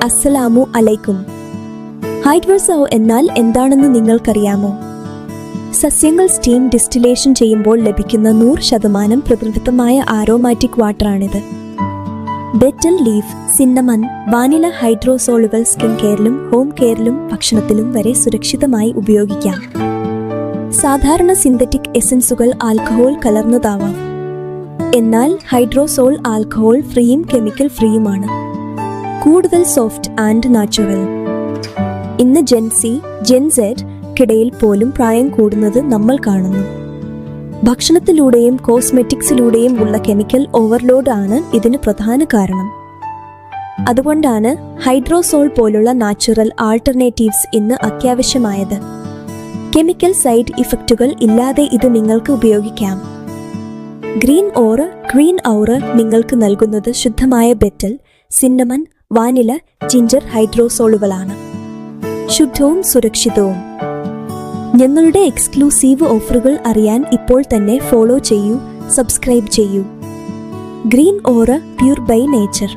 അസ്സലാമു അലൈക്കും. ഹൈഡ്രോസോ എന്നാൽ എന്താണെന്ന് നിങ്ങൾക്കറിയാമോ? സസ്യങ്ങൾ സ്റ്റീം ഡിസ്റ്റിലേഷൻ ചെയ്യുമ്പോൾ ലഭിക്കുന്ന 100% പ്രകൃതിദത്തമായ ആരോമാറ്റിക് വാട്ടറാണിത്. ബെറ്റൽ ലീഫ്, സിന്നമൺ, വാനില ഹൈഡ്രോസോളുകൾ സ്കിൻ കെയറിലും ഹോം കെയറിലും ഭക്ഷണത്തിലും വരെ സുരക്ഷിതമായി ഉപയോഗിക്കാം. സാധാരണ സിന്തറ്റിക് എസൻസുകൾ ആൽക്കഹോൾ കലർന്നതാവാം. എന്നാൽ ഹൈഡ്രോസോൾ ആൽക്കഹോൾ ഫ്രീയും കെമിക്കൽ ഫ്രീയുമാണ്. കൂടുതൽ സോഫ്റ്റ് ആൻഡ് നാച്ചുറൽ. ഇന്ന് ജെൻസി, ജെൻസെഡ്ക്കിടയിൽ പോലും പ്രായം കൂടുന്നത് നമ്മൾ കാണുന്നു. ഭക്ഷണത്തിലൂടെയും കോസ്മെറ്റിക്സിലൂടെയും ഉള്ള കെമിക്കൽ ഓവർലോഡ് ആണ് ഇതിന് പ്രധാന കാരണം. അതുകൊണ്ടാണ് ഹൈഡ്രോസോൾ പോലുള്ള നാച്ചുറൽ ആൾട്ടർനേറ്റീവ്സ് ഇന്ന് അത്യാവശ്യമായത്. കെമിക്കൽ സൈഡ് ഇഫക്റ്റുകൾ ഇല്ലാതെ ഇത് നിങ്ങൾക്ക് ഉപയോഗിക്കാം. ഗ്രീൻ ഔറ നിങ്ങൾക്ക് നൽകുന്നത് ശുദ്ധമായ ബെറ്റൽ, സിന്നമൺ, വാനില, ജിഞ്ചർ ഹൈഡ്രോസോളുകളാണ്. ശുദ്ധവും സുരക്ഷിതവും. ഞങ്ങളുടെ എക്സ്ക്ലൂസീവ് ഓഫറുകൾ അറിയാൻ ഇപ്പോൾ തന്നെ ഫോളോ ചെയ്യൂ, സബ്സ്ക്രൈബ് ചെയ്യൂ. Green aura pure by nature.